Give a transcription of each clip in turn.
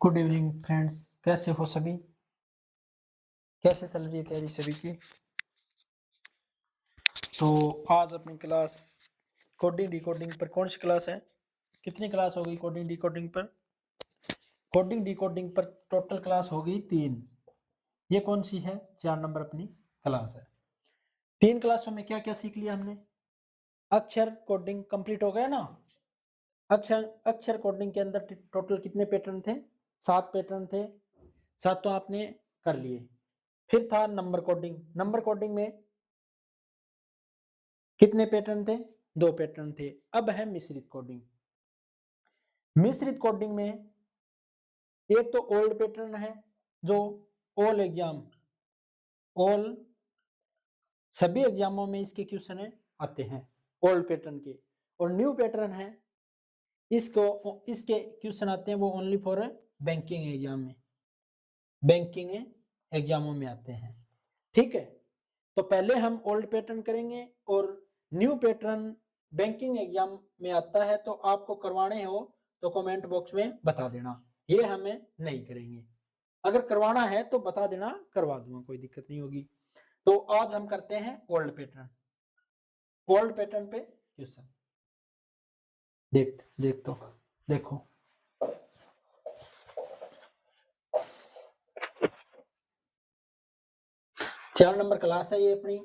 Good evening friends, कैसे हो सभी? कैसे चल रही है तैयारी सभी की? तो आज अपनी क्लास कोडिंग डिकोडिंग पर कौन सी क्लास है? कितनी क्लास होगी कोडिंग डिकोडिंग पर? कोडिंग डिकोडिंग पर टोटल क्लास होगी 3। ये कौन सी है? 4 नंबर अपनी क्लास है। 3 क्लासों में क्या क्या सीख लिया हमने? अक्षर कोडिंग कंप्लीट हो गया ना। अक्षर अक्षर कोडिंग के अंदर टोटल कितने पैटर्न थे? 7 पैटर्न थे। 7 तो आपने कर लिए। फिर था नंबर कोडिंग। नंबर कोडिंग में कितने पैटर्न थे? 2 पैटर्न थे। अब है मिश्रित कोडिंग। मिश्रित कोडिंग में एक तो ओल्ड पैटर्न है जो ऑल एग्जाम ऑल सभी एग्जामों में इसके क्वेश्चन आते हैं ओल्ड पैटर्न के। और न्यू पैटर्न है इसके क्वेश्चन आते हैं वो ओनली फॉर बैंकिंग एग्जाम में, बैंकिंग एग्जामों में आते हैं। ठीक है, तो पहले हम ओल्ड पैटर्न करेंगे और न्यू पैटर्न बैंकिंग एग्जाम में आता है, तो आपको करवाने हो तो कमेंट बॉक्स में बता देना। ये हमें नहीं करेंगे, अगर करवाना है तो बता देना, करवा दूंगा, कोई दिक्कत नहीं होगी। तो आज हम करते हैं ओल्ड पैटर्न। ओल्ड पैटर्न पे क्वेश्चन देखो 4 नंबर क्लास है ये अपनी।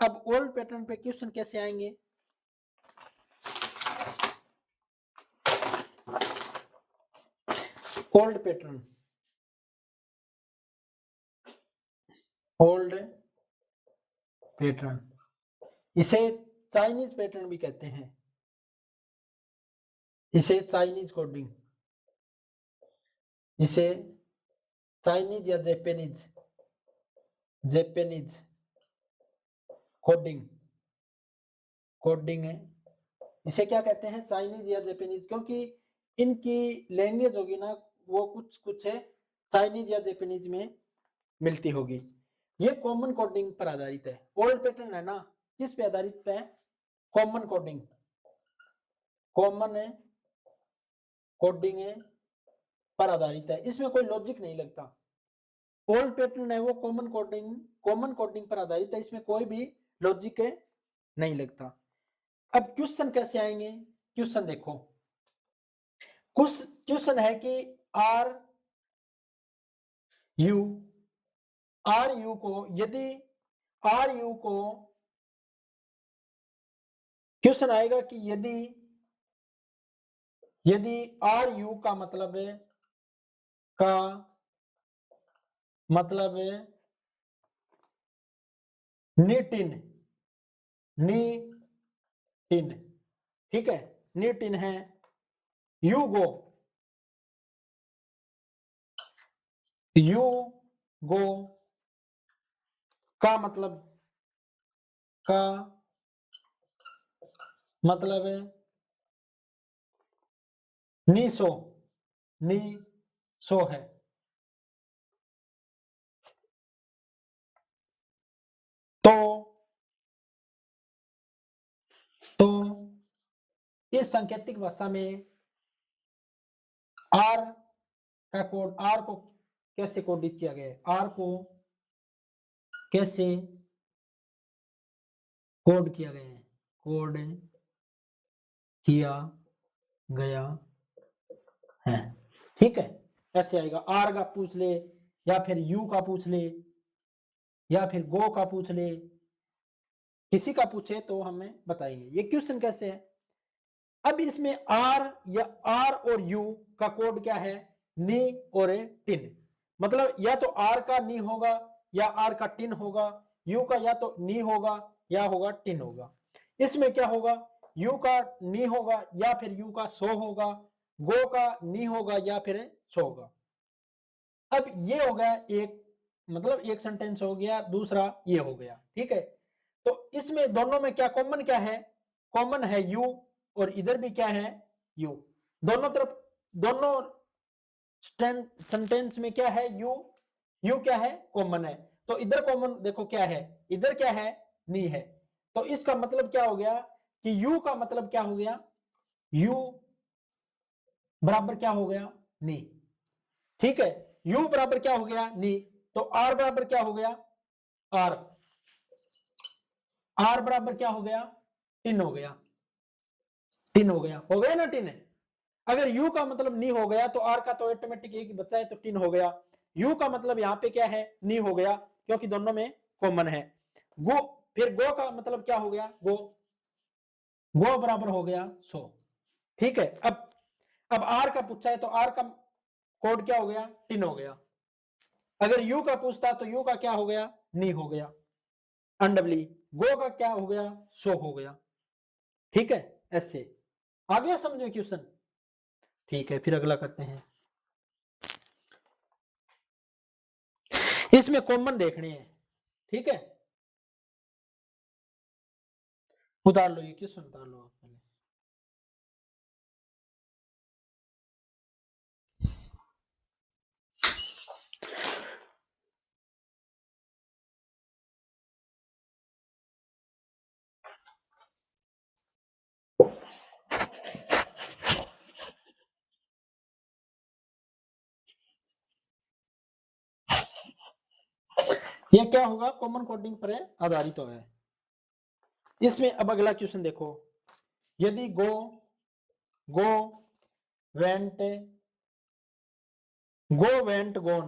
अब ओल्ड पैटर्न पे क्वेश्चन कैसे आएंगे? ओल्ड पैटर्न, ओल्ड पैटर्न, इसे चाइनीज पैटर्न भी कहते हैं, इसे चाइनीज कोडिंग, इसे चाइनीज या जापानीज कोडिंग कोडिंग है। इसे क्या कहते हैं? चाइनीज या जापानीज, क्योंकि इनकी लैंग्वेज होगी ना वो कुछ कुछ है चाइनीज या जापानीज में मिलती होगी। ये कॉमन कोडिंग पर आधारित है। ओल्ड पैटर्न है ना, किस पे आधारित है? कॉमन कोडिंग, कॉमन है कोडिंग है पर आधारित है। इसमें कोई लॉजिक नहीं लगता। ओल्ड पैटर्न है वो कॉमन कोडिंग पर आधारित है, इसमें कोई भी लॉजिक नहीं लगता। अब क्वेश्चन कैसे आएंगे? क्वेश्चन देखो, कुछ क्वेश्चन है कि आर यू को, यदि आर यू को क्वेश्चन आएगा कि यदि आर यू का मतलब है नीटिन, ठीक है, नीटिन है, यू गो का मतलब है नीसो है। तो इस सांकेतिक भाषा में आर का कोड, आर को कैसे कोडित किया गया है? आर को कैसे कोड किया गया है? कोड किया गया है, ठीक है, ऐसे आएगा। आर का पूछ ले या फिर यू का पूछ ले या फिर गो का पूछ ले, किसी का पूछे तो हमें बताएंगे ये क्वेश्चन कैसे है। अब इसमें आर या आर और यू का कोड क्या है? नी और टिन, मतलब या तो आर का नी होगा या आर का टिन होगा, यू का या तो नी होगा या होगा टिन होगा। इसमें क्या होगा? यू का नी होगा या फिर यू का सो होगा, गो का नी होगा या फिर सो होगा। अब ये हो गया एक, मतलब एक सेंटेंस हो गया, दूसरा ये हो गया, ठीक है। तो इसमें दोनों में क्या कॉमन क्या है? कॉमन है यू, और इधर भी क्या है? यू। दोनों तरफ, दोनों सेंटेंस में क्या है? यू क्या है? कॉमन है। तो इधर कॉमन देखो क्या है, इधर क्या है? नी है। तो इसका मतलब क्या हो गया कि यू का मतलब क्या हो गया? यू बराबर क्या हो गया? नी। ठीक है। u बराबर क्या हो गया, नी, तो r बराबर क्या हो गया, r, r बराबर क्या हो गया, टिन हो गया, टिन हो गया ना टिन। अगर u का मतलब नी हो गया तो r का तो ऑटोमेटिक एक बच्चा है तो टिन हो गया। u का मतलब यहाँ पे क्या है, नी हो गया, क्योंकि दोनों में कॉमन है। गो, फिर गो का मतलब क्या हो गया, गो, गो बराबर हो गया 100। ठीक है। अब r का पूछा है तो r का कोड क्या हो गया, टिन हो गया। अगर u का पूछता तो u का क्या हो गया, नी हो गया, अनडबली। गो का क्या हो गया, 100 हो गया। ठीक है, ऐसे आ गया समझ में क्वेश्चन। ठीक है, फिर अगला करते हैं। इसमें कॉमन देखने हैं, ठीक है। उतार लो, ये क्वेश्चन उतार लो आप पहले। ये क्या होगा, कॉमन कोडिंग पर आधारित तो है। इसमें अब अगला क्वेश्चन देखो, यदि गो, गो वेंट, गो वेंट गोन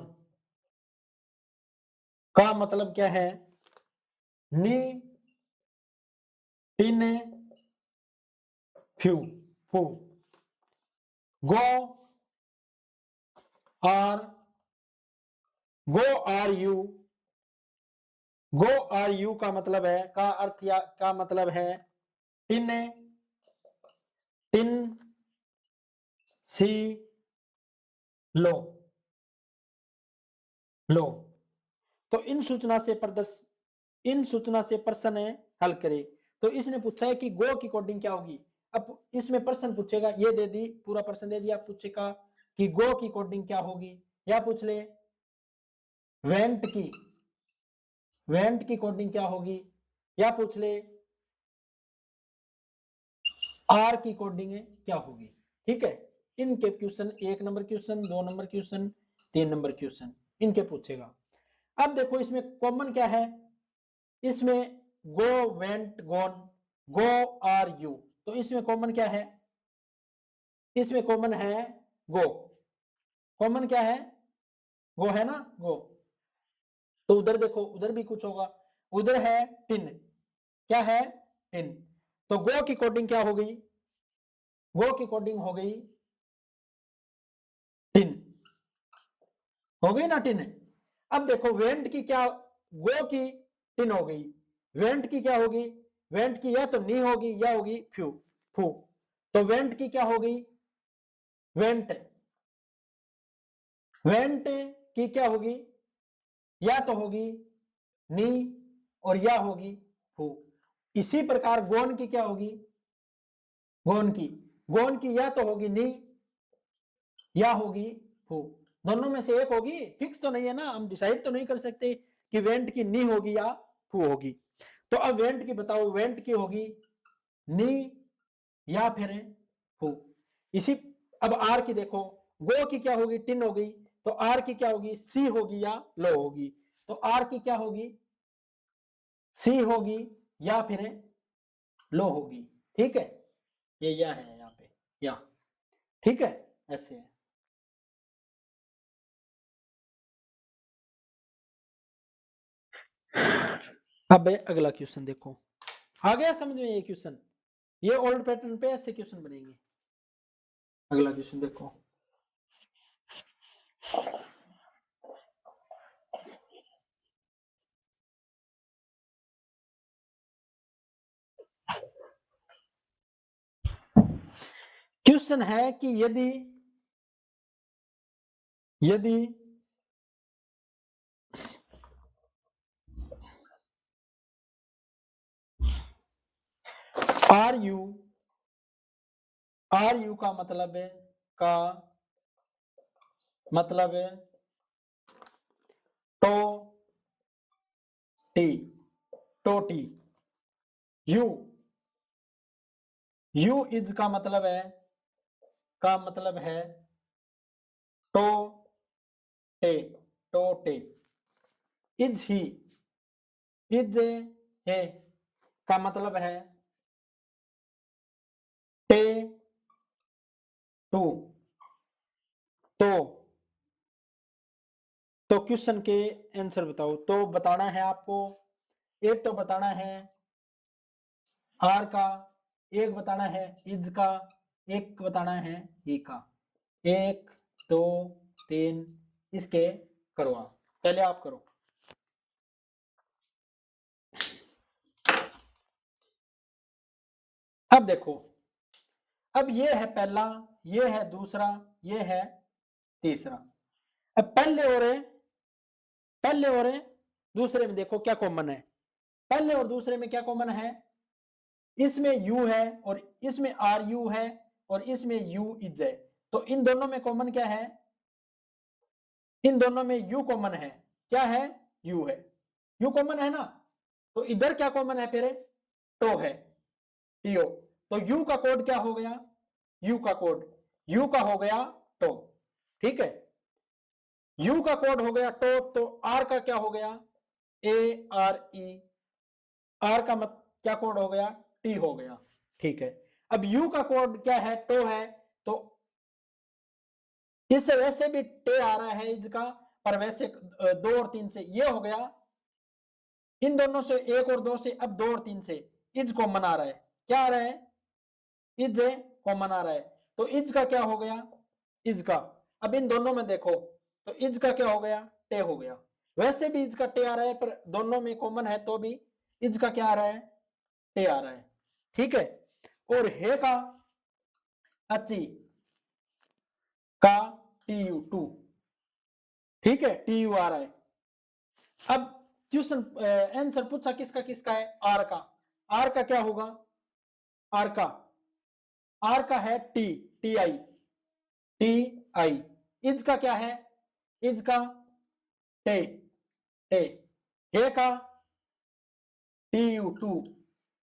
का मतलब क्या है, नी, टिन, फ्यू, फू। Go are, go are you, go are you का मतलब है, का अर्थ या का मतलब है, टिन, टिन सी लो, लो। तो इन सूचना से प्रश्न हल करे। तो इसने पूछा है कि गो की कोडिंग क्या होगी। अब इसमें प्रश्न पूछेगा, ये दे दी, पूरा प्रश्न दे दिया, पूछेगा कि गो की कोडिंग क्या होगी, या पूछ ले वेंट की, वेंट की कोडिंग क्या होगी, या पूछ ले आर की कोडिंग क्या होगी। ठीक है, इनके question, 1 number question, 2 number question, 3 number question, इनके पूछेगा। अब देखो इसमें कॉमन क्या है, इसमें go went gone, go are you, तो इसमें कॉमन क्या है, इसमें कॉमन है गो। कॉमन क्या है, गो है ना, गो। तो उधर देखो, उधर भी कुछ होगा, उधर है टिन, क्या है, टिन। तो गो की कोडिंग क्या हो गई, गो की कोडिंग हो गई टिन, हो गई ना टिन। अब देखो वेंट की क्या, गो की टिन हो गई, वेंट की क्या होगी, वेंट की या तो नी होगी या होगी फ्यू, फू। तो वेंट की क्या होगी, वेंट, वेंट की क्या होगी, या तो होगी नी और या होगी फू। इसी प्रकार गोन की क्या होगी, गोन की, गोन की या तो होगी नी या होगी फू। दोनों में से एक होगी, फिक्स तो नहीं है ना, हम डिसाइड तो नहीं कर सकते कि वेंट की नी होगी या फू होगी। तो अब वेंट की बताओ, वेंट की होगी नी या फिर फू। इसी, अब आर की देखो, गो की क्या होगी, टिन हो गई, तो आर की क्या होगी, सी होगी या लो होगी। तो आर की क्या होगी, सी होगी या फिर लो होगी। ठीक है, ये या है यहाँ पे, या। ठीक है, ऐसे है। अब अगला क्वेश्चन देखो, आ गया समझ में ये क्वेश्चन, ये ओल्ड पैटर्न पे ऐसे क्वेश्चन बनेंगे। अगला क्वेश्चन देखो, क्वेश्चन है कि यदि, यदि आर यू, आर यू का मतलब है, का मतलब है टो टी, टो टी, यू, यू इज का मतलब है, का मतलब है टो टे, टो टे। इज ही, इज है का मतलब है टे टू। तो क्वेश्चन के आंसर बताओ। तो बताना है आपको, एक तो बताना है आर का, एक बताना है इज का, एक बताना है ही का। 1 2 3 इसके करो आप, पहले आप करो। अब देखो, अब ये है पहला, ये है दूसरा, ये है तीसरा। अब पहले और दूसरे में देखो क्या कॉमन है। पहले और दूसरे में क्या कॉमन है, इसमें यू है और इसमें आर यू है और इसमें यू इज है। तो इन दोनों में कॉमन क्या है, इन दोनों में यू कॉमन है। क्या है, यू है, यू कॉमन है ना। तो इधर क्या कॉमन है फिर, टो है, टीओ। तो यू का कोड क्या हो गया, यू का कोड, यू का हो गया टो। ठीक है, यू का कोड हो गया टो, तो आर का क्या हो गया, ए आर ई। आर का मत क्या कोड हो गया, टी हो गया। ठीक है, अब यू का कोड क्या है, टो है। तो इससे वैसे भी टे आ रहा है इसका, पर वैसे 2 और 3 से ये हो गया। इन दोनों से 1 और 2 से, अब 2 और 3 से इज कॉमन आ रहा है। क्या आ रहा है, इज कॉमन आ रहा है। तो इज का क्या हो गया, इज का। अब इन दोनों में देखो, तो इज का क्या हो गया, टे हो गया। वैसे भी इज का टे आ रहा है, पर दोनों में कॉमन है तो भी इज का क्या आ रहा है, टे आ रहा है। ठीक है, और हे का अच्छी का टी यू टू। ठीक है, टी यू आ रहा है। अब क्वेश्चन आंसर पूछा किसका किसका है, आर का। आर का क्या होगा, आर का, आर का है T, T I, T I. Is का क्या है, इज का टे, टे। हे का टी यू टू।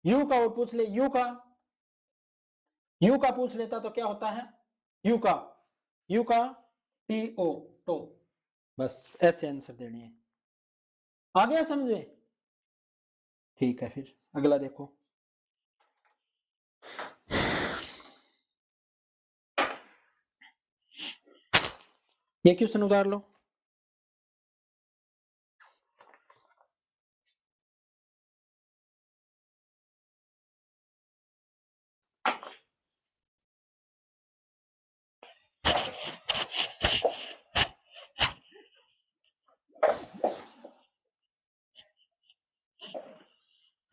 यू का और पूछ ले, यू का, यू का पूछ लेता तो क्या होता है, यू का, यू का टी ओ, टो। बस ऐसे आंसर देने हैं। आ गया समझे। ठीक है, फिर अगला देखो। ये क्वेश्चन उतार लो।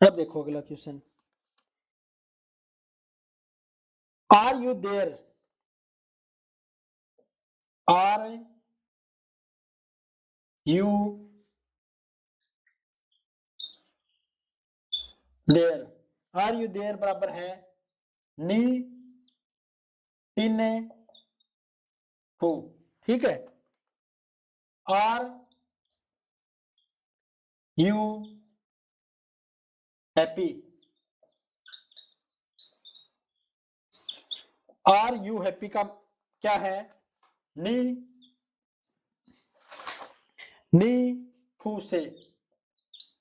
अब देखो अगला question, are you there, are you there, are you there बराबर है नी टिने हु। ठीक है, are you happy, are you happy का क्या है, नी, नी फू से,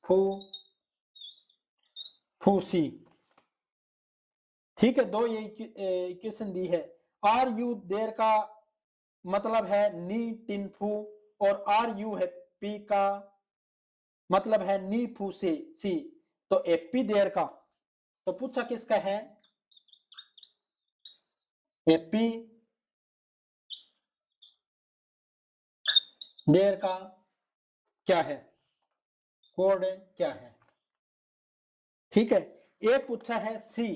फू, फूसी। ठीक है, दो ये इक्वेशन दी है। आर यू देयर का मतलब है नी टिन फू, और आर यू हैप्पी का मतलब है नी फू से सी। तो एपी देयर का, तो पूछा किसका है, एपी देयर का क्या है, कोड क्या है। ठीक है, एक पूछा है सी,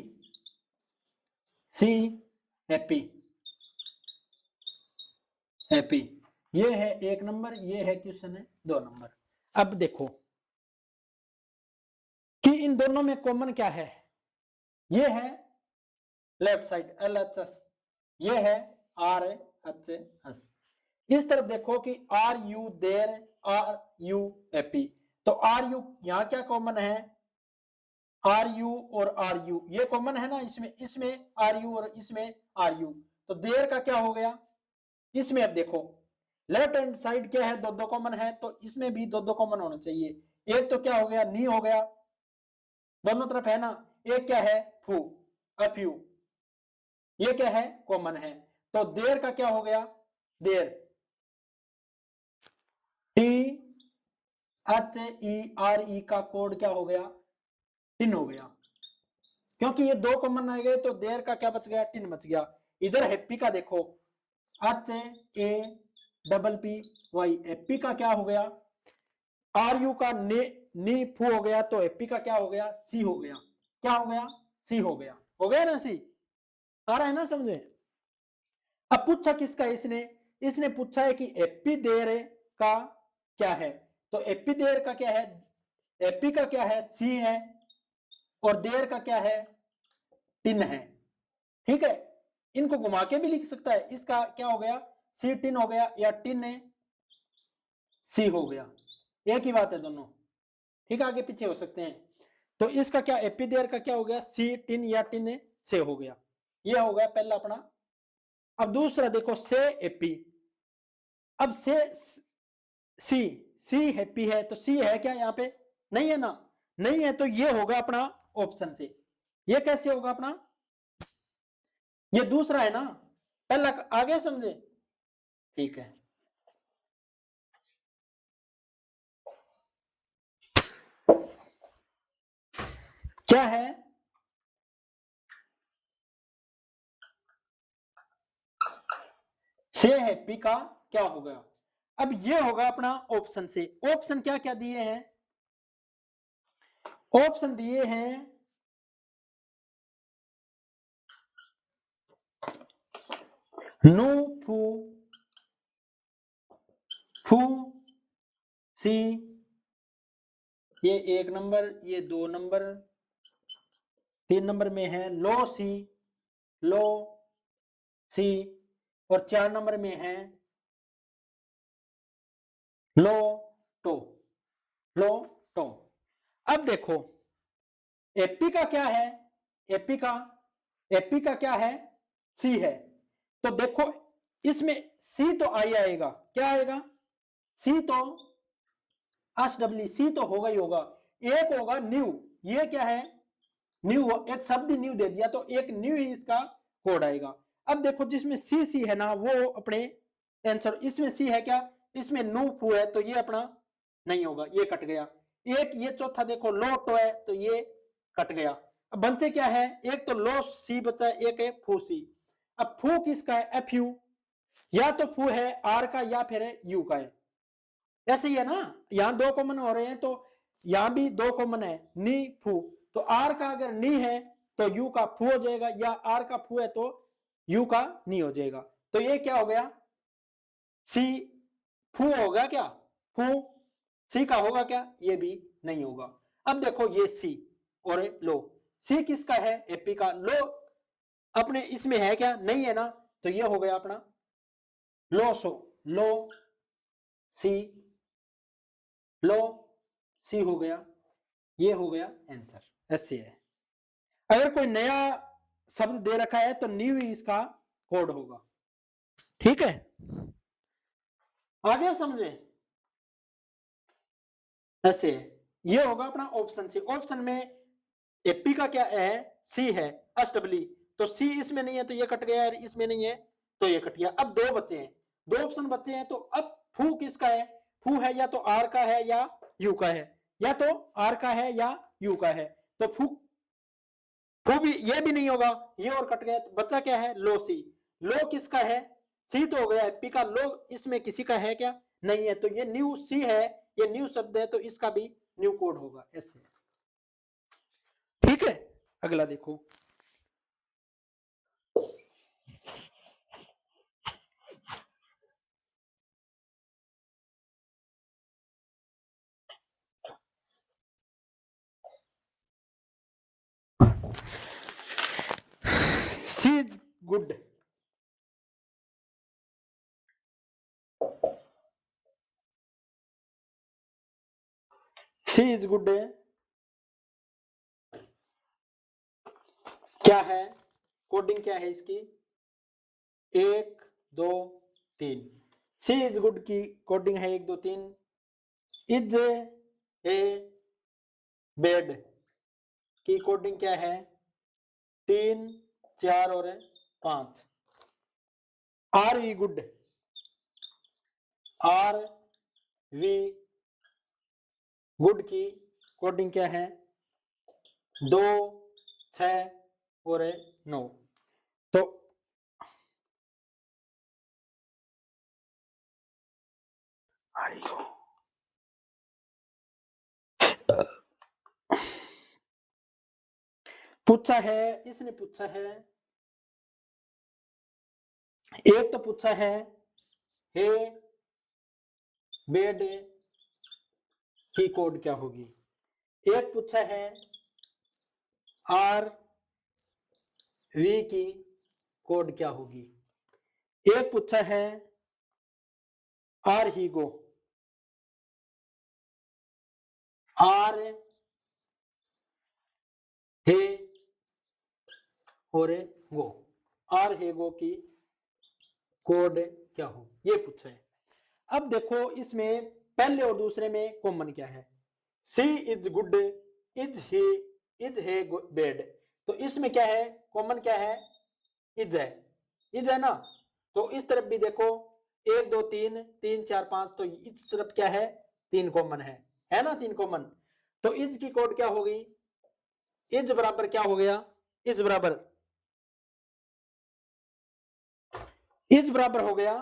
सी हैप्पी, हैप्पी। ये है 1 नंबर, ये है क्वेश्चन है 2 नंबर। अब देखो कि इन दोनों में कॉमन क्या है, ये है left side L H S, ये है आर एच एस। इस तरफ देखो कि are you there, are you happy. तो आर यू यहां क्या कॉमन है, आर यू और आर यू ये कॉमन है ना, इसमें, इसमें आर यू और इसमें आर यू। तो देर का क्या हो गया, इसमें अब देखो लेफ्ट हैंड साइड क्या है, दो दो कॉमन है, तो इसमें भी दो दो कॉमन होना चाहिए। एक तो क्या हो गया, नी हो गया, दोनों तरफ है ना। एक क्या है, फू, अफ्यू, ये क्या है, कॉमन है। तो देर का क्या हो गया, there, T H E R E का कोड क्या हो गया, टिन हो गया, क्योंकि ये दो कॉमन आ गए तो देर का क्या बच गया, टिन बच गया। इधर हैप्पी का देखो, H A double P Y, happy का क्या हो गया, आर यू का नी फू हो गया, तो हैप्पी का क्या हो गया, सी हो गया, क्या हो गया, सी हो गया, हो गया ना सी, आ रहा है ना समझे। अब पूछा किसका इसने, इसने पूछा है कि एपी देर का क्या है, तो एपी देर का क्या है, एपी का क्या है, सी है, और देर का क्या है, टिन है। ठीक है, इनको घुमा के भी लिख सकता है, इसका क्या हो गया, सी टिन हो गया, या टिन है सी हो गया, एक ही बात है दोनों। ठीक है, आगे पीछे हो सकते हैं। तो इसका क्या, एपी देर का क्या हो गया, सी टिन या टिन से हो गया, ये हो गया पहला अपना। अब दूसरा देखो, से एपी, अब से सी, सी हैप्पी है, तो सी है क्या यहाँ पे, नहीं है ना, नहीं है, तो ये होगा अपना ऑप्शन से। ये कैसे होगा अपना, ये दूसरा है ना, पहला आगे समझे। ठीक है, क्या है, से हैप्पी का क्या होगा। अब ये होगा अपना ऑप्शन से। ऑप्शन क्या क्या दिए हैं, ऑप्शन दिए हैं नो फू, फू सी, ये एक नंबर, ये दो नंबर, तीन नंबर में है लो सी, लो सी, और चार नंबर में है लो टो, लो टो। अब देखो एपी का क्या है, एपी का, एपी का क्या है, सी है, तो देखो इसमें सी तो आई आएगा, क्या आएगा, सी तो एस डब्ल्यू, सी तो होगा ही होगा, एक होगा न्यू, ये क्या है, न्यू, एक शब्द न्यू दे दिया तो एक न्यू ही इसका कोड आएगा। अब देखो जिसमें सी सी है ना वो अपने आंसर, इसमें सी है क्या, इसमें नो फू है, तो ये अपना नहीं होगा, ये कट गया। एक ये चौथा देखो लो टो है, तो ये कट गया। अब बचे क्या है, एक तो लो सी बचा, एक है फू सी। अब फू किसका है, एफ यू, या तो फू है आर का या फिर है यू का है, ऐसे ही है ना, यहां दो कॉमन हो रहे हैं तो यहां भी दो कॉमन है, नी फू, तो आर का अगर नी है तो यू का फू हो जाएगा, या आर का फू है तो यू का नी हो जाएगा। तो ये क्या हो गया, सी फू होगा क्या, फू सी का होगा क्या, ये भी नहीं होगा। अब देखो ये सी और लो, सी किसका है, एपी का, लो अपने इसमें है क्या, नहीं है ना, तो ये हो गया अपना लो सो, लो सी, लो सी हो गया, ये हो गया आंसर, ऐसे है। अगर कोई नया शब्द दे रखा है तो न्यू ही इसका कोड होगा। ठीक है, आगे समझे, ऐसे है। ये होगा अपना ऑप्शन सी। ऑप्शन में एपी का क्या है, सी है, एस डब्ल्यू, तो सी इसमें नहीं है तो ये कट गया, इसमें नहीं है तो ये कट गया। अब दो बचे हैं, दो ऑप्शन बचे हैं, तो अब फू किसका है, फू है या तो आर का है या यू का है, या तो आर का है या यू का है, तो फू, फू भी, ये भी नहीं होगा, ये और कट गया, तो बच्चा क्या है, लो सी, लो किसका है, सी तो हो गया, पी का लो इसमें किसी का है क्या, नहीं है, तो ये न्यू सी है, ये न्यू शब्द है तो इसका भी न्यू कोड होगा, ऐसे। ठीक है, अगला देखो, she is good, she is good क्या है, कोडिंग क्या है इसकी, एक दो तीन, सी इज गुड की कोडिंग है 1 2 3, इज ए बेड की कोडिंग क्या है 3 4 और 5। Are we good, are we good की कोडिंग क्या है 2 6 और 9। तो पूछा है, इसने पूछा है, एक तो पूछा है हे बेड की कोड क्या होगी, एक पूछा है आर वी की कोड क्या होगी, एक पूछा है आर ही गो, आर हे और गो, आर हे गो की कोड क्या हो, ये पूछा है। अब देखो इसमें पहले और दूसरे में कॉमन क्या है, she is good, is he bad, तो इसमें क्या है कॉमन क्या है इज है ना। तो इस तरफ भी देखो 1 2 3 3 4 5, तो इस तरफ क्या है 3 कॉमन है ना 3 कॉमन। तो इज की कोड क्या होगी, इज बराबर क्या हो गया, इज बराबर हो गया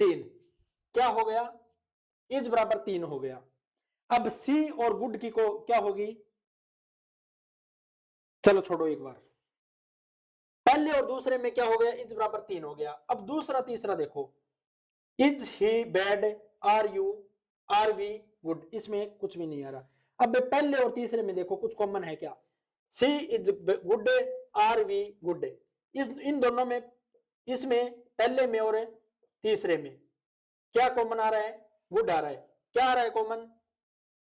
3, क्या हो गया इज बराबर 3 हो गया। अब सी और गुड की को क्या होगी, चलो छोड़ो एक बार, पहले और दूसरे में क्या हो गया इज बराबर 3 हो गया। अब दूसरा तीसरा देखो, is he bad, are we good, इसमें कुछ भी नहीं आ रहा। अब पहले और तीसरे में देखो कुछ कॉमन है क्या, she is good, are we good, इस इन दोनों में, इसमें पहले में और तीसरे में क्या कॉमन आ रहा है, गुड आ रहा है, क्या आ रहा है कॉमन,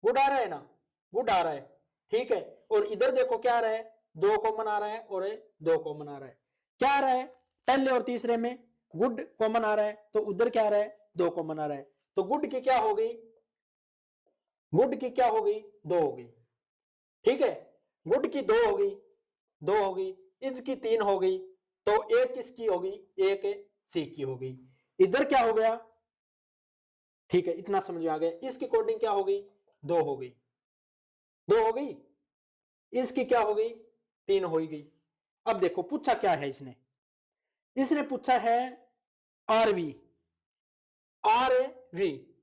गुड आ रहा है ना, गुड आ रहा है, ठीक है। और इधर देखो क्या आ रहा है, 2 कॉमन आ रहा है और 2 कॉमन आ रहा है, क्या आ रहा है पहले और तीसरे में गुड कॉमन आ रहा है, तो उधर क्या आ रहा है 2 कॉमन आ रहा है, तो गुड की क्या हो गई, गुड की क्या हो गई 2 हो गई, ठीक है, गुड की 2 हो गई, 2 हो गई, इज की 3 हो गई, तो एक किसकी होगी, एक सी की हो गई, इधर क्या हो गया, ठीक है इतना समझ में आ गया। इसकी कोडिंग क्या हो गई 2 हो गई, 2 हो गई, इसकी क्या हो गई 3 हो गई। अब देखो पूछा क्या है इसने, इसने पूछा है आरवी, आर वी,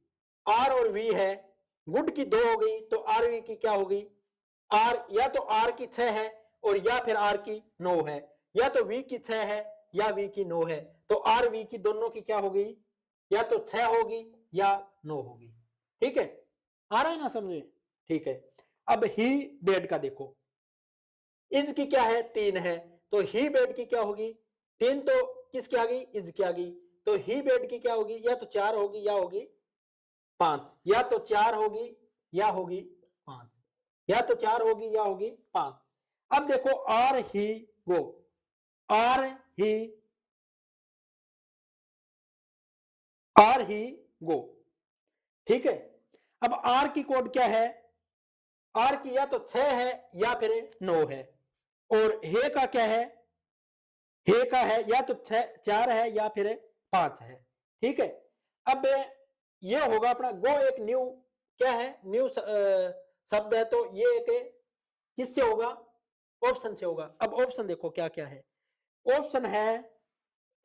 आर और वी है, गुड की 2 हो गई, तो आरवी की क्या हो गई, आर या तो आर की 6 है और या फिर आर की 9 है, या तो वी की 6 है या वी की 9 है, तो आर वी की दोनों की क्या हो गई, या तो 6 होगी या 9 होगी, ठीक है, आ रहा है ना समझे, ठीक है। अब ही बेड का देखो, इज की क्या है 3 है, तो ही बेड की क्या होगी 3, तो किसकी आ गई इज की आ गई, तो ही बेड की क्या होगी, या तो 4 होगी या होगी 5, या तो 4 होगी या होगी 5, या तो 4 होगी या होगी 5। अब देखो आर ही गो, आर ही गो, ठीक है। अब आर की कोड क्या है, आर की या तो 6 है या फिर 9 है, और हे का क्या है, हे का है या तो 4 है या फिर 5 है, ठीक है। अब ये होगा अपना गो, एक न्यू क्या है, न्यू शब्द है, तो ये एक किससे होगा, ऑप्शन से होगा। अब ऑप्शन देखो क्या क्या है, ऑप्शन है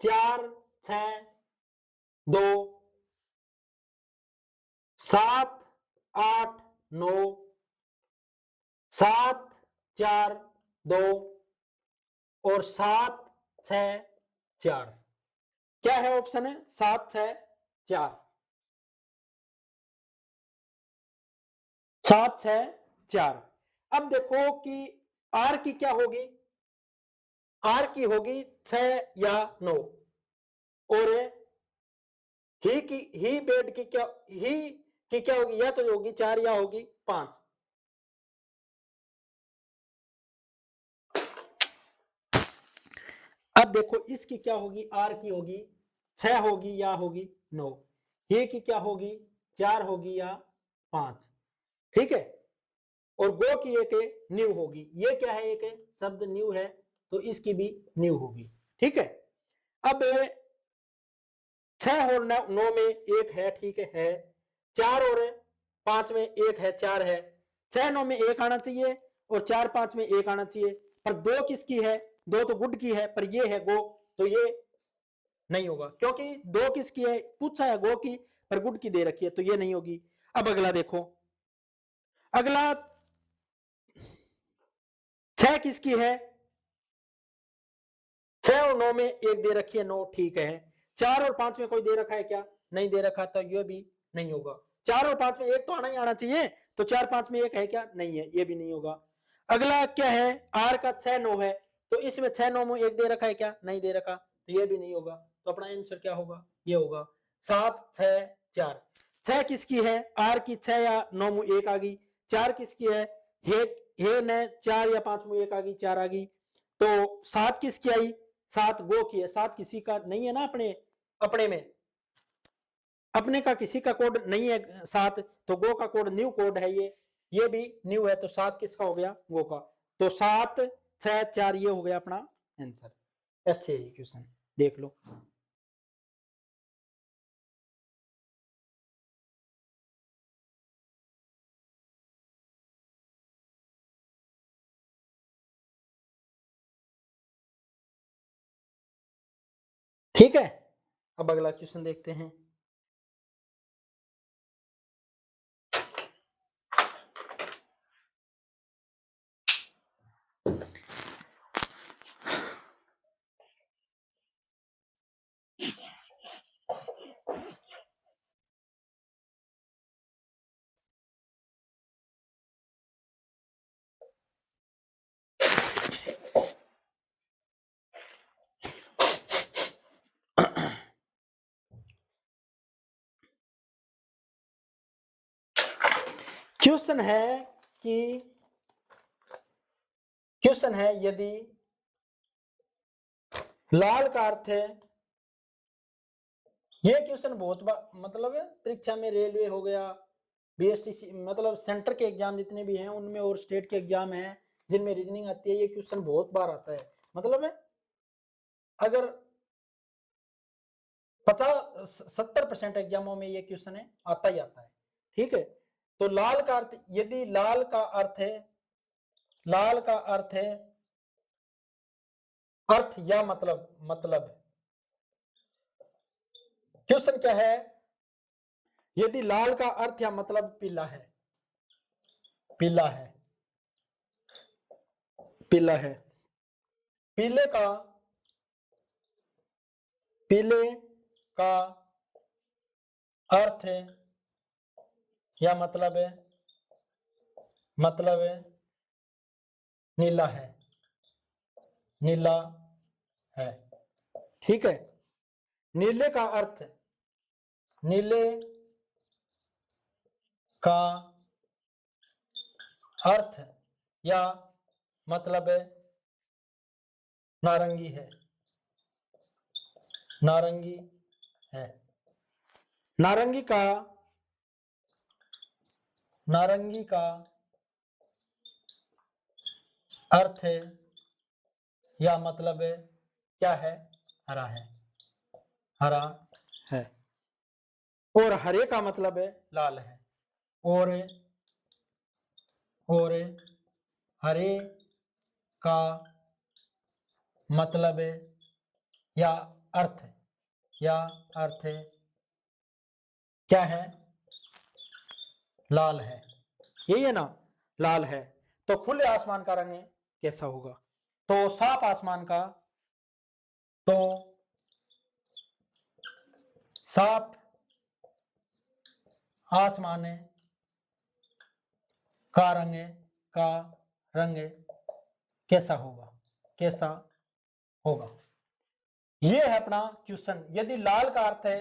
4 6 2 7 8 9 7 4 2 और 7 6 4, क्या है ऑप्शन है 7 6 4, 7 6 4। अब देखो कि आर की क्या होगी, आर की होगी 6 या 9, और ही बेड की क्या, ही की क्या होगी, या तो होगी 4 या होगी 5। अब देखो इसकी क्या होगी, आर की होगी 6 होगी या होगी 9, ये की क्या होगी 4 होगी या 5, ठीक है। और गो की एक न्यू होगी, ये क्या है एक शब्द न्यू है तो इसकी भी न्यू होगी, ठीक है। अब 6 और 9 में एक है, ठीक है, 4 और 5 में एक है, 4 है, 6 9 में एक आना चाहिए और 4 5 में एक आना चाहिए, पर 2 किसकी है, 2 तो गुड की है पर ये है गो, तो ये नहीं होगा क्योंकि 2 किसकी है, पूछा है गो की पर गुड की दे रखी है, तो ये नहीं होगी। अब अगला देखो, अगला 6 किसकी है, 6 और 9 में एक दे रखी है 9, ठीक है। 4 और 5 में कोई दे रखा है क्या, नहीं दे रखा, तो ये भी नहीं होगा। 4 और 5 में एक तो आना ही आना चाहिए, तो 4 5 में एक है क्या, नहीं है, ये भी नहीं होगा। अगला क्या है, आर का 6 9 है, तो इसमें 6 9 में एक दे रखा है क्या, नहीं दे रखा, तो ये भी नहीं होगा। तो अपना आंसर क्या होगा, ये होगा 7 6 4। 6 किसकी है, आर की 6 या 9 में एक आ गई, 4 किसकी है, हे ने 4 या 5 में एक आ गई, 4 आ गई, तो 7 किसकी आई, 7 गो की है, 7 किसी का नहीं है ना, अपने में अपने का किसी का कोड नहीं है 7, तो गो का कोड न्यू कोड है, ये भी न्यू है, तो 7 किसका हो गया, गो का। तो 7 6 4 ये हो गया अपना आंसर। ऐसे ही क्वेश्चन देख लो। ठीक है, अब अगला क्वेश्चन देखते हैं। क्वेश्चन है यदि लाल का अर्थ है, ये क्वेश्चन बहुत मतलब है परीक्षा में, रेलवे हो गया, बीएसटीसी, मतलब सेंटर के एग्जाम जितने भी हैं उनमें, और स्टेट के एग्जाम हैं जिनमें रीजनिंग आती है, ये क्वेश्चन बहुत बार आता है। मतलब है अगर 50-70% एग्जामों में ये क्वेश्चन है, आता ही आता है, ठीक है। तो लाल का अर्थ, यदि लाल का अर्थ है, लाल का अर्थ है अर्थ या मतलब क्वेश्चन क्या है, यदि लाल का अर्थ या मतलब पीला है, पीला है, पीला है, पीले का अर्थ है या मतलब है नीला है, नीला है, ठीक है। नीले का अर्थ, नीले का अर्थ या मतलब नारंगी है, नारंगी है, नारंगी का अर्थ है या मतलब क्या है, हरा है, हरा है। और हरे का मतलब है लाल है, और हरे का मतलब या अर्थ क्या है, लाल है, यही है ना, लाल है। तो खुले आसमान का रंग कैसा होगा, तो साफ आसमान का, तो साफ आसमान का रंग कैसा होगा, ये है अपना क्वेश्चन। यदि लाल का अर्थ है,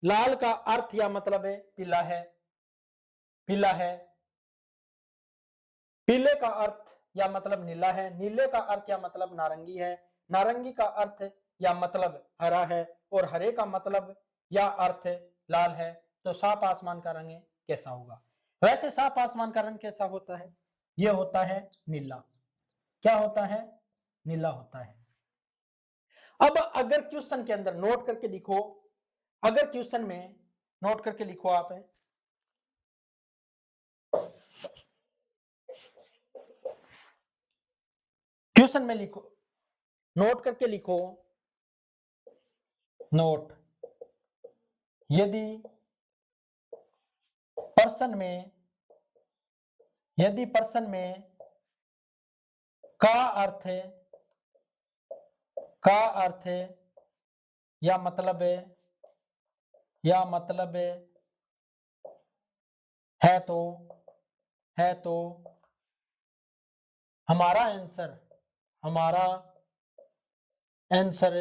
लाल का अर्थ या मतलब है पीला है, पीला है, पीले का अर्थ या मतलब नीला है, नीले का अर्थ या मतलब नारंगी है, नारंगी का अर्थ या मतलब हरा है और हरे का मतलब या अर्थ लाल है, तो साफ आसमान का रंग कैसा होगा? वैसे साफ आसमान का रंग कैसा होता है? यह होता है नीला। क्या होता है? नीला होता है। अब अगर क्वेश्चन के अंदर नोट करके लिखो, अगर क्वेश्चन में नोट करके लिखो आप, क्वेश्चन में लिखो, नोट करके लिखो, नोट, यदि पर्सन में, यदि पर्सन में का अर्थ है, का अर्थ है या मतलब है, या मतलब है तो, है तो हमारा आंसर, हमारा आंसर,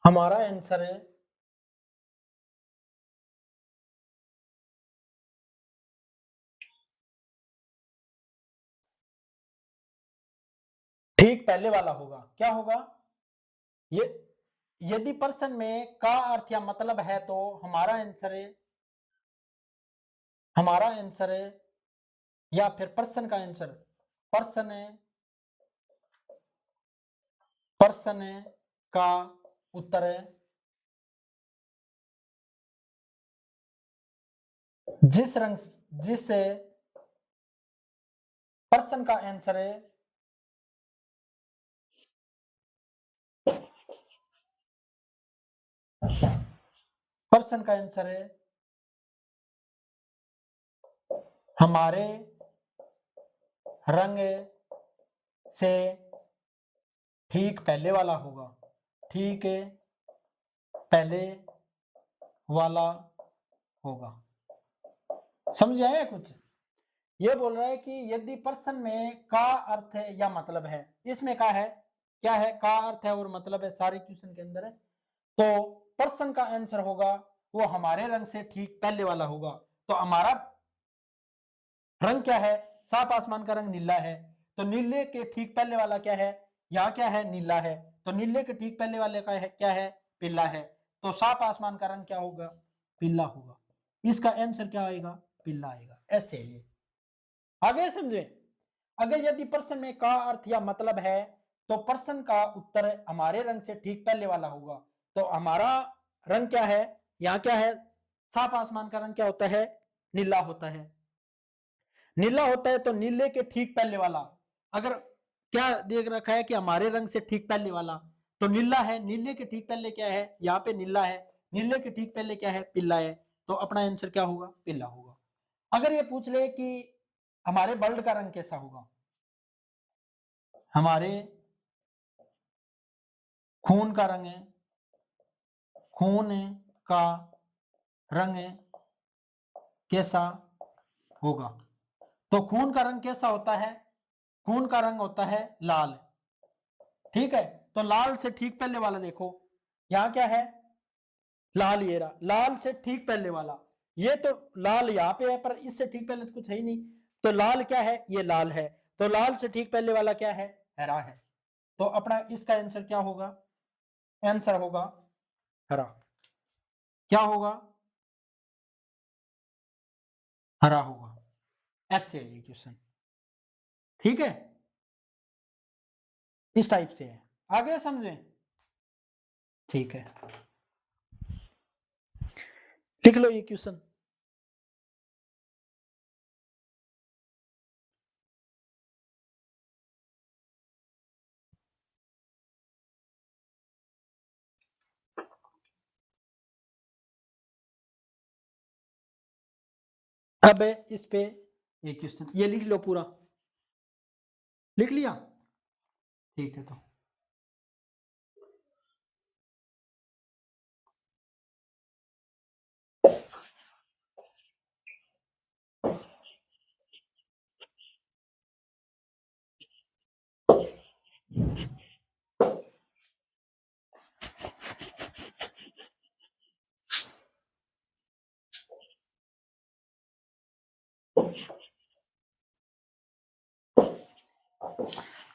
हमारा आंसर है ठीक पहले वाला होगा। क्या होगा? ये यदि पर्सन में का अर्थ या मतलब है तो हमारा आंसर है, हमारा आंसर है या फिर पर्सन का आंसर, पर्सन है, पर्सन का उत्तर है जिस रंग, जिस पर्सन का आंसर है, पर्सन का आंसर है हमारे रंग से ठीक पहले वाला होगा, ठीक है पहले वाला होगा। समझ आया कुछ? ये बोल रहा है कि यदि पर्सन में का अर्थ है या मतलब है, इसमें का है, क्या है, का अर्थ है और मतलब है, सारे क्वेश्चन के अंदर है, तो पर्सन का आंसर होगा वो हमारे रंग से ठीक पहले वाला होगा। तो हमारा रंग क्या है? साफ आसमान का रंग नीला है, तो नीले के ठीक पहले वाला क्या है? यहाँ क्या है? नीला है। तो नीले के ठीक पहले वाले का है क्या है? पीला है। तो साफ आसमान का रंग क्या होगा? पीला होगा। इसका आंसर क्या आएगा? पीला आएगा। ऐसे है। आगे समझे? अगर यदि पर्सन में का अर्थ या मतलब है तो पर्सन का उत्तर हमारे रंग से ठीक पहले वाला होगा। तो हमारा रंग क्या है? यहाँ क्या है? साफ आसमान का रंग क्या होता है? नीला होता है। नीला होता है तो नीले के ठीक पहले वाला, अगर क्या देख रखा है कि हमारे रंग से ठीक पहले वाला, तो नीला है। नीले के ठीक पहले क्या है? यहाँ पे नीला है। नीले के ठीक पहले क्या है? पीला है। तो अपना आंसर क्या होगा? पीला होगा। अगर ये पूछ ले कि हमारे ब्लड का रंग कैसा होगा, हमारे खून का रंग है, खून का रंग कैसा होगा, तो खून का रंग कैसा होता है? खून का रंग होता है लाल। ठीक है, तो लाल से ठीक पहले वाला देखो, यहां क्या है? लाल। ये रहा लाल से ठीक पहले वाला। ये तो लाल यहाँ पे है पर इससे ठीक पहले तो कुछ है ही नहीं। तो लाल क्या है? ये लाल है। तो लाल से ठीक पहले वाला क्या है? हरा है। तो अपना इसका आंसर क्या होगा? आंसर होगा हरा। क्या होगा? हरा होगा। ऐसे है ये क्वेश्चन। ठीक है, इस टाइप से है। आगे समझे? ठीक है, लिख लो ये क्वेश्चन। अब इस पे ये क्वेश्चन ये लिख लो पूरा। लिख लिया? ठीक है, तो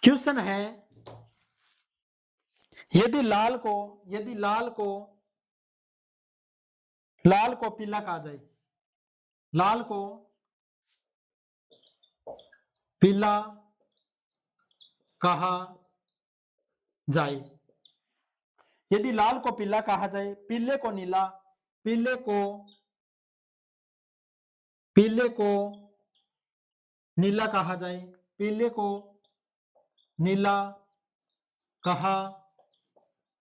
क्वेश्चन है, यदि लाल को पीला कहा जाए, लाल को पीला कहा जाए, यदि लाल को पीला कहा जाए, पीले को नीला, पीले को नीला कहा जाए, पीले को नीला कहा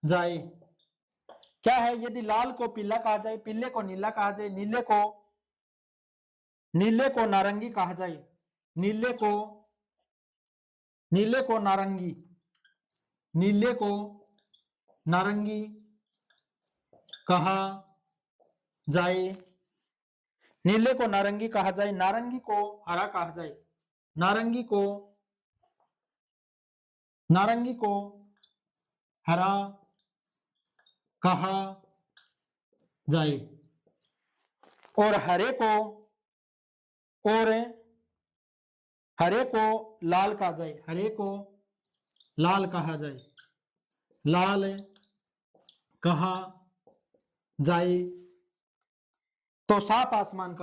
जाए, क्या है? यदि लाल को पीला कहा जाए, पीले को नीला कहा जाए, नीले को नारंगी कहा जाए, नीले को नारंगी, नीले को नारंगी कहा जाए, नीले को नारंगी कहा जाए, नारंगी को हरा कहा जाए, नारंगी को हरा कहा जाए, और हरे को लाल कहा जाए, हरे को लाल कहा जाए, लाल कहा जाए। तो साफ आसमान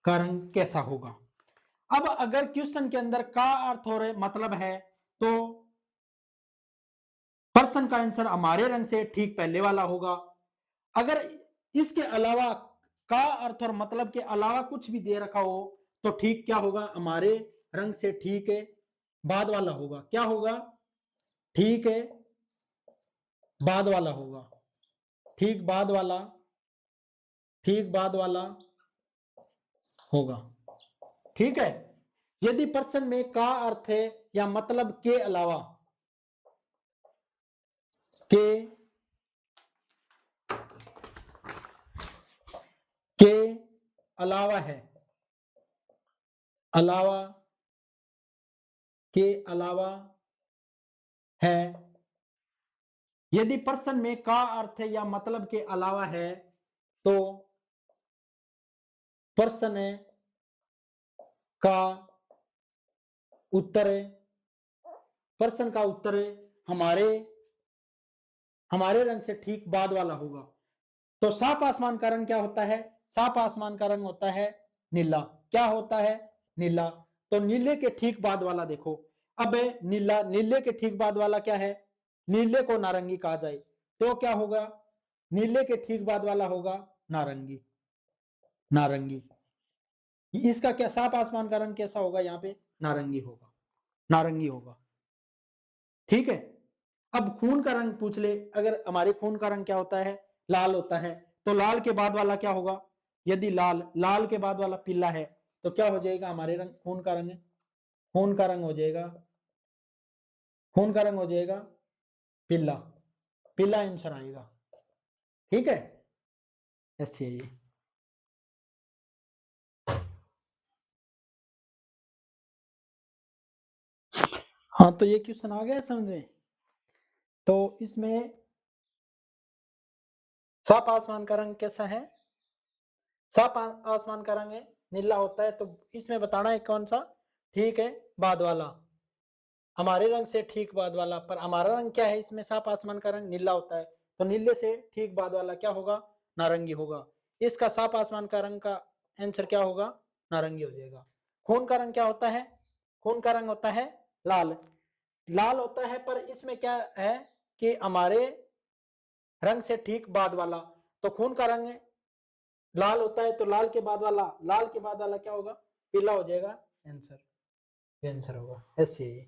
का रंग कैसा होगा? अब अगर क्वेश्चन के अंदर का अर्थ हो रहे मतलब है, तो पर्सन का आंसर हमारे रंग से ठीक पहले वाला होगा। अगर इसके अलावा का अर्थ और मतलब के अलावा कुछ भी दे रखा हो तो ठीक क्या होगा? हमारे रंग से ठीक है बाद वाला होगा। क्या होगा? ठीक है बाद वाला होगा, ठीक बाद वाला होगा। ठीक है। यदि पर्सन में का अर्थ है या मतलब के अलावा है, यदि पर्सन में का अर्थ है या मतलब के अलावा है तो पर्सन का उत्तर हमारे रंग से ठीक बाद वाला होगा। तो साफ आसमान का रंग क्या होता है? साफ आसमान का रंग होता है नीला। क्या होता है? नीला। तो नीले के ठीक बाद वाला देखो, अब नीले के ठीक बाद वाला क्या है? नीले को नारंगी कहा जाए तो क्या होगा? नीले के ठीक बाद वाला होगा नारंगी। इसका क्या साफ आसमान का रंग कैसा होगा? यहाँ पे नारंगी होगा। ठीक है। अब खून का रंग पूछ ले, अगर हमारे खून का रंग क्या होता है? लाल होता है। तो लाल के बाद वाला क्या होगा? यदि लाल के बाद वाला पीला है तो क्या हो जाएगा? हमारे रंग खून का रंग हो जाएगा पीला आंसर आएगा। ठीक है, ऐसे ही। हाँ, तो ये क्वेश्चन आ गया समझ में। तो इसमें साफ आसमान का रंग कैसा है? साफ आसमान का रंग नीला होता है। तो इसमें बताना है कौन सा? ठीक है बाद वाला, हमारे रंग से ठीक बाद वाला। पर हमारा रंग क्या है? इसमें साफ आसमान का रंग नीला होता है, तो नीले से ठीक बाद वाला क्या होगा? नारंगी होगा। इसका साफ आसमान का रंग का आंसर क्या होगा? नारंगी हो जाएगा। खून का रंग क्या होता है? खून का रंग होता है लाल होता है, पर इसमें क्या है कि हमारे रंग से ठीक बाद वाला। तो खून का रंग लाल होता है, तो लाल के बाद वाला क्या होगा? पीला हो जाएगा। आंसर होगा ऐसे ही।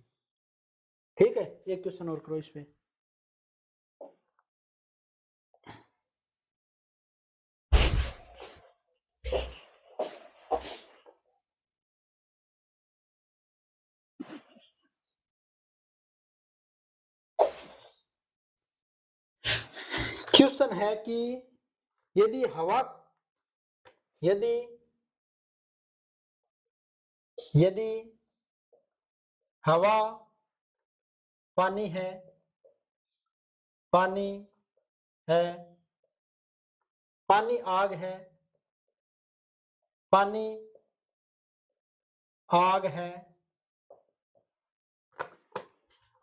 ठीक है, एक क्वेश्चन और करो इस पे। क्वेश्चन है कि यदि हवा पानी है पानी आग है, पानी आग है,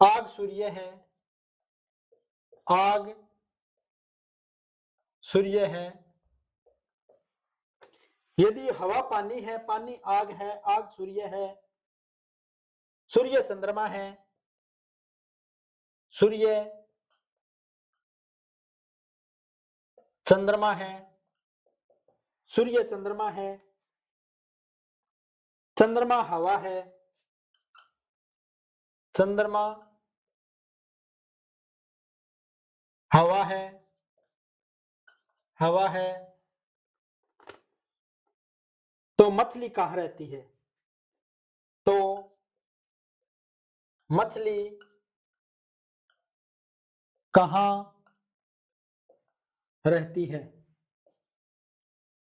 आग सूर्य है, आग सूर्य है। यदि हवा पानी है, पानी आग है, आग सूर्य है, सूर्य चंद्रमा है, सूर्य चंद्रमा है, सूर्य चंद्रमा है, चंद्रमा हवा है, चंद्रमा हवा है, हवा है, तो मछली कहाँ रहती है? तो मछली कहाँ रहती है?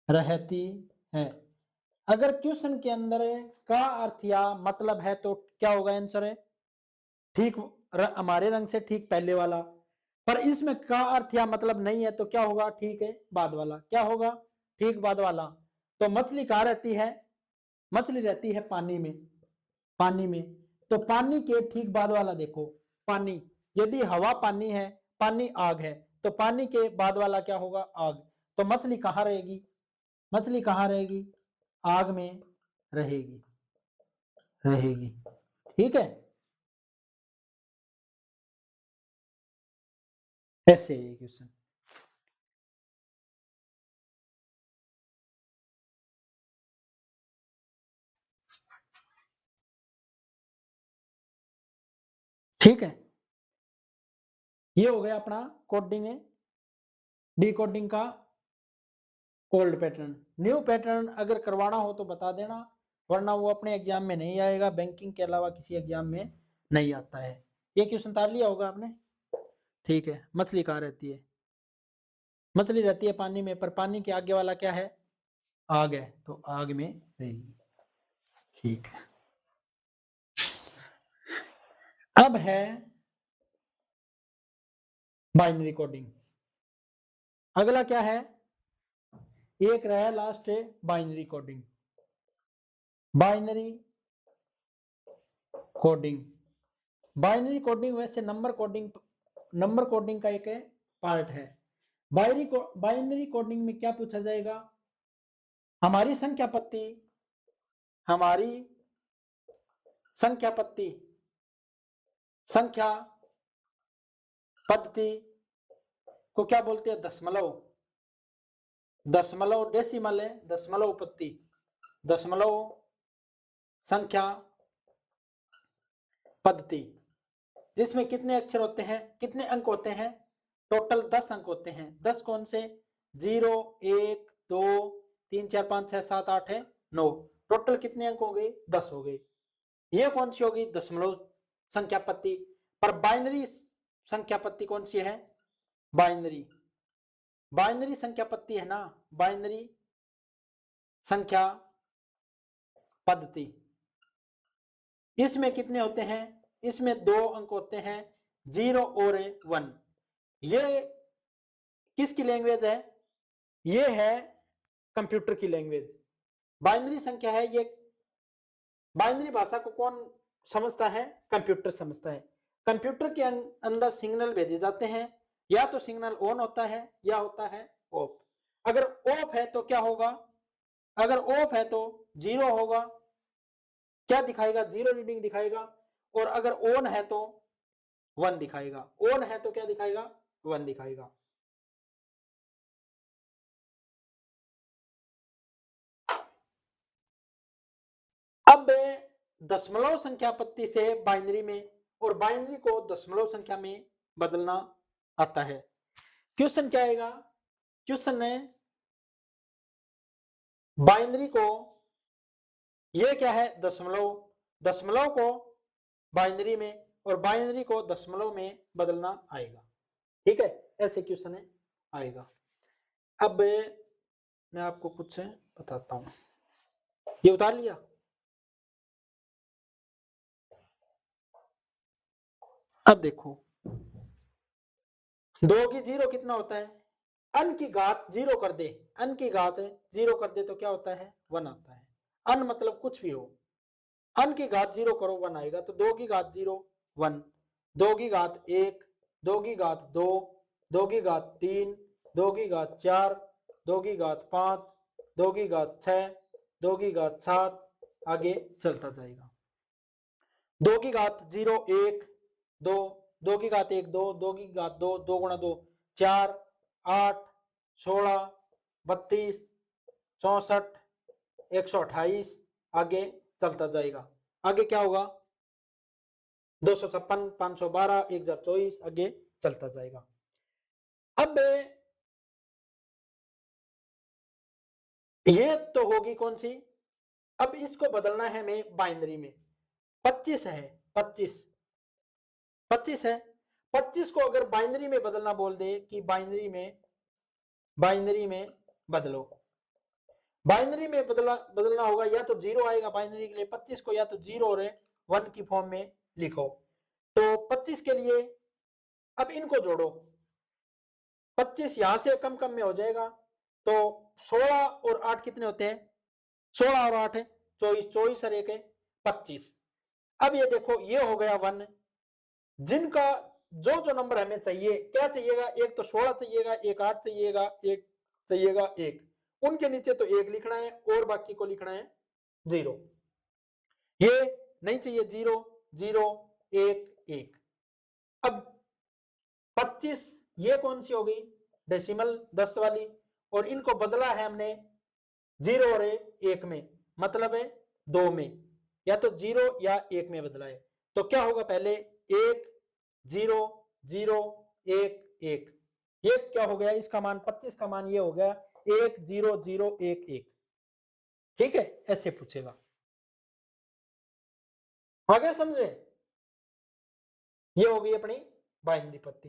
रहती है। अगर क्वेश्चन के अंदर का अर्थ या मतलब है तो क्या होगा आंसर है? ठीक हमारे रंग से ठीक पहले वाला। पर इसमें का अर्थ या मतलब नहीं है तो क्या होगा? ठीक है बाद वाला। क्या होगा? ठीक बाद वाला। तो मछली कहाँ रहती है? मछली रहती है पानी में। पानी में, तो पानी के ठीक बाद वाला देखो, पानी। यदि हवा पानी है, पानी आग है, तो पानी के बाद वाला क्या होगा? आग। तो मछली कहाँ रहेगी? मछली कहाँ रहेगी? आग में रहेगी, रहेगी। ठीक है, ऐसे है क्वेश्चन। ठीक है, ये हो गया अपना कोडिंग है, डिकोडिंग का ओल्ड पैटर्न। न्यू पैटर्न अगर करवाना हो तो बता देना, वरना वो अपने एग्जाम में नहीं आएगा, बैंकिंग के अलावा किसी एग्जाम में नहीं आता है। ये क्वेश्चन उतार लिया होगा आपने। ठीक है, मछली कहाँ रहती है? मछली रहती है पानी में, पर पानी के आगे वाला क्या है? आग है, तो आग में रहेगी। ठीक है, अब है बाइनरी कोडिंग। अगला क्या है? एक रहा लास्ट है binary coding. Binary coding, binary coding वैसे नंबर कोडिंग का एक पार्ट है। बाइनरी कोडिंग में क्या पूछा जाएगा? हमारी संख्या पत्ती, हमारी संख्या पत्ती, संख्या पद्धति को क्या बोलते हैं? दशमलव। दशमलव डेसिमल है, दशमलव पत्ती, दशमलव संख्या पद्धति, जिसमें कितने अक्षर होते हैं? कितने अंक होते हैं? टोटल 10 अंक होते हैं। 10 कौन से? 0, 1, 2, 3, 4, 5, 6, 7, 8 है 9। टोटल कितने अंक हो गए? 10 हो गए। ये कौन सी होगी? दशमलव संख्या पत्ती। पर बाइनरी संख्या पत्ती कौन सी है? बाइनरी, बाइनरी संख्या पत्ती है ना, बाइनरी संख्या पद्धति। इसमें कितने होते हैं? इसमें 2 अंक होते हैं, 0 और 1। ये किसकी लैंग्वेज है? ये है कंप्यूटर की लैंग्वेज। बाइनरी संख्या है ये। बाइनरी भाषा को कौन समझता है? कंप्यूटर समझता है। कंप्यूटर के अंदर सिग्नल भेजे जाते हैं, या तो सिग्नल ऑन होता है या होता है ऑफ। अगर ऑफ है तो क्या होगा? अगर ऑफ है तो 0 होगा, क्या दिखाएगा? 0 रीडिंग दिखाएगा। और अगर ऑन है तो 1 दिखाएगा। ऑन है तो क्या दिखाएगा? 1 दिखाएगा। अब दशमलव संख्या पत्ती से बाइनरी में, और बाइनरी को दशमलव संख्या में बदलना आता है। क्वेश्चन क्या आएगा? क्वेश्चन है बाइनरी को, ये क्या है? दशमलव, दशमलव को बाइनरी में और बाइनरी को दशमलव में बदलना आएगा। ठीक है, ऐसे क्वेश्चन है आएगा। अब मैं आपको कुछ बताता हूं। ये उतार लिया? अब देखो, 2 की 0 कितना होता है? अन की घात 0 कर दे, अन की घात 0 कर दे तो क्या होता है? 1 आता है। अन मतलब कुछ भी हो, अन की घात 0 करो 1 आएगा, तो 2 की घात 0 1, 2 की घात 1, 2 की घात 2, 2 की घात 3, 2 की घात 4, 2 की घात 5, 2 की घात 6, 2 की घात 7, आगे चलता जाएगा। 2 की घात 0 1 2, 2 की घात 1 2, 2 की घात 2, 2 गुणा 2 4, 8 16 32 64 128, आगे चलता जाएगा। आगे क्या होगा, 256 512 1024, आगे चलता जाएगा। अब ये तो होगी कौन सी, अब इसको बदलना है हमें बाइनरी में। 25 है, 25 है, 25 को अगर बाइनरी में बदलना बोल दे कि बाइनरी में बदलो, बाइनरी में बदलना होगा, या तो 0 आएगा बाइनरी के लिए 25 को, या तो 0 और 1 की फॉर्म में लिखो। तो 25 के लिए अब इनको जोड़ो, 25 यहां से कम कम में हो जाएगा, तो 16 और 8 कितने होते हैं, 16 और 8 है 24, 24 और 1 है 25। अब ये देखो ये हो गया 1, जिनका जो जो नंबर हमें चाहिए, क्या चाहिएगा, एक तो 16 चाहिएगा, एक 8 चाहिएगा, एक चाहिएगा 1, उनके नीचे तो 1 लिखना है और बाकी को लिखना है 0। ये नहीं चाहिए 0 0 1 1। अब 25 ये कौन सी हो गई, डेसिमल 10 वाली, और इनको बदला है हमने 0 और 1 में, मतलब है 2 में, या तो 0 या 1 में बदला है। तो क्या होगा, पहले 1 0 0 1 1, ये क्या हो गया, इसका मान 25 का मान ये हो गया 1 0 0 1 1। ठीक है, ऐसे पूछेगा, आगे समझे। ये हो गई अपनी बाइनरी पत्ती।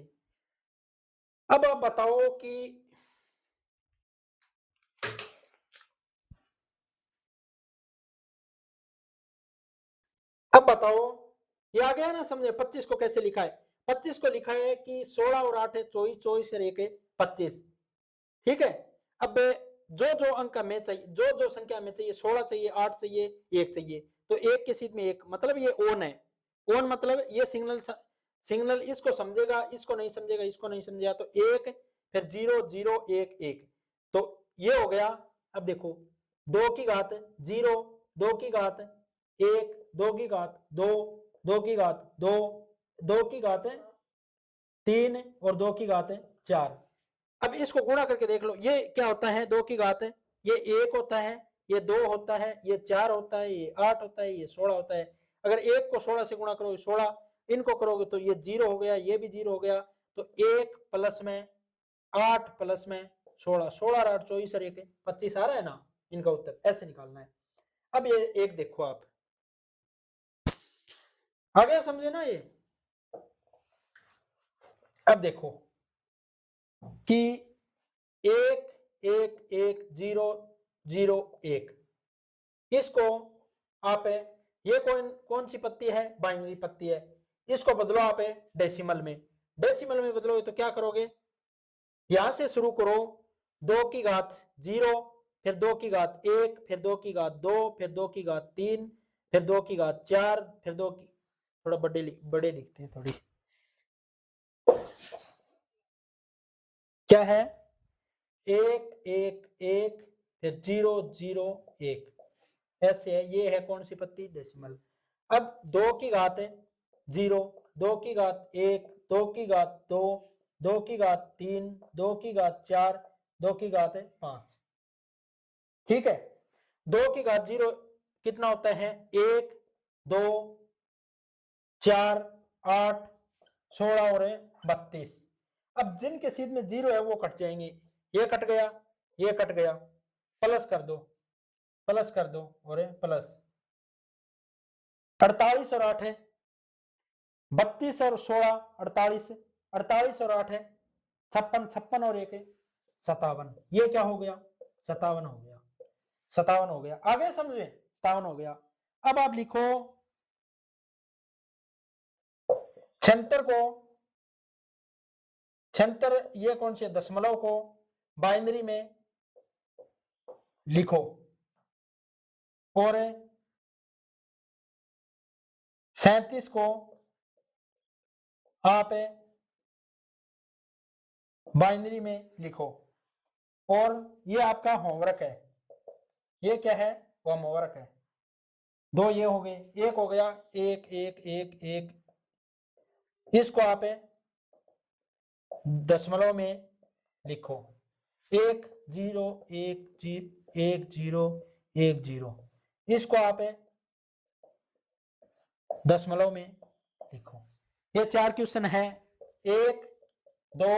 अब आप बताओ कि अब बताओ, ये आ गया ना समझे, 25 को कैसे लिखा है, 25 को लिखा है कि 16 और 8 है 24, 24 और 1 है 25। ठीक है, अब जो जो अंक हमें चाहिए, जो जो संख्या हमें चाहिए, 16 चाहिए, 8 चाहिए, 1 चाहिए, तो 1 के सीध में 1, मतलब ये ओन है, ओन मतलब ये सिग्नल इसको समझेगा, इसको नहीं समझेगा, इसको नहीं समझेगा, तो 1 फिर 0 0 1 1, तो ये हो गया। अब देखो 2 की घात 0, 2 की घात 1, 2 की घात 2, 2 की घात 2, 2 की घात 3 और 2 की घात 4। अब इसको गुणा करके देख लो, ये क्या होता है, 2 की घात ये 1 होता है, ये 2 होता है, ये 4 होता है, ये 8 होता है, ये 16 होता है। अगर 1 को 16 से गुणा करो 16, इनको करोगे तो ये 0 हो गया, ये भी 0 हो गया, तो 1 प्लस में 8 प्लस में 16, 16 और 8 24 और 1 25 आ रहा है ना, इनका उत्तर ऐसे निकालना है। अब ये एक देखो आप, आ गया समझे ना ये। अब देखो कि 1 1 1 0 0 1, इसको आप ये कौन सी पत्ती है, बाइनरी पत्ती है, इसको बदलो आप डेसिमल में, डेसिमल में बदलोगे तो क्या करोगे, यहां से शुरू करो, 2 की घात 0, फिर 2 की घात 1, फिर 2 की घात 2, फिर 2 की घात 3, फिर 2 की घात 4, फिर 2 की, थोड़ा बड़े लिखते हैं थोड़ी, क्या है 1 1 1 फिर 0 0 1, ऐसे है, ये है कौन सी पत्ती, डेसिमल। अब 2 की घात 0, 2 की घात 1, 2 की घात 2, 2 की घात 3, 2 की घात 4, 2 की घात 5। ठीक है, 2 की घात 0 कितना होता है, 1 2 4 8 16 और 32। अब जिनके सीध में 0 है वो कट जाएंगे, ये कट गया, ये कट गया, प्लस कर दो, प्लस कर दो, और प्लस 48 और 8 है 32 और 16 48, 48 और 8 है 56, 56 और 1 है 57, ये क्या हो गया, 57 हो गया, 57 हो गया, आगे समझे, 57 हो गया। अब आप लिखो 76 को, 76 ये कौन से दशमलव को बाइनरी में लिखो, और 37 को आप बाइनरी में लिखो। और ये आपका होमवर्क है। ये क्या है? होमवर्क है। दो ये हो गए, एक हो गया, एक एक एक एक। इसको आप दशमलव में लिखो, 1 0 1 0 1 0। इसको आप दशमलव में लिखो। ये 4 क्वेश्चन है, 1 2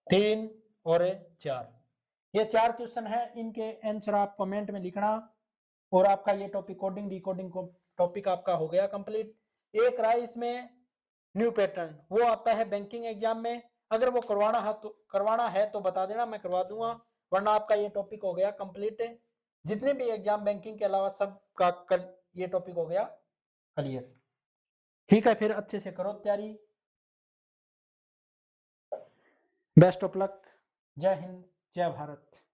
3 और 4। ये 4 क्वेश्चन है, इनके आंसर आप कमेंट में लिखना। और आपका ये टॉपिक कोडिंग डिकोडिंग को टॉपिक आपका हो गया कंप्लीट। एक रहा इसमें न्यू पैटर्न, वो आता है बैंकिंग एग्जाम में। अगर वो करवाना है तो बता देना, मैं करवा दूंगा, वरना आपका ये टॉपिक हो गया कंप्लीट। जितने भी एग्जाम बैंकिंग के अलावा सब का ये टॉपिक हो गया क्लियर। ठीक है, फिर अच्छे से करो तैयारी। Best of luck. जय हिंद, जय भारत।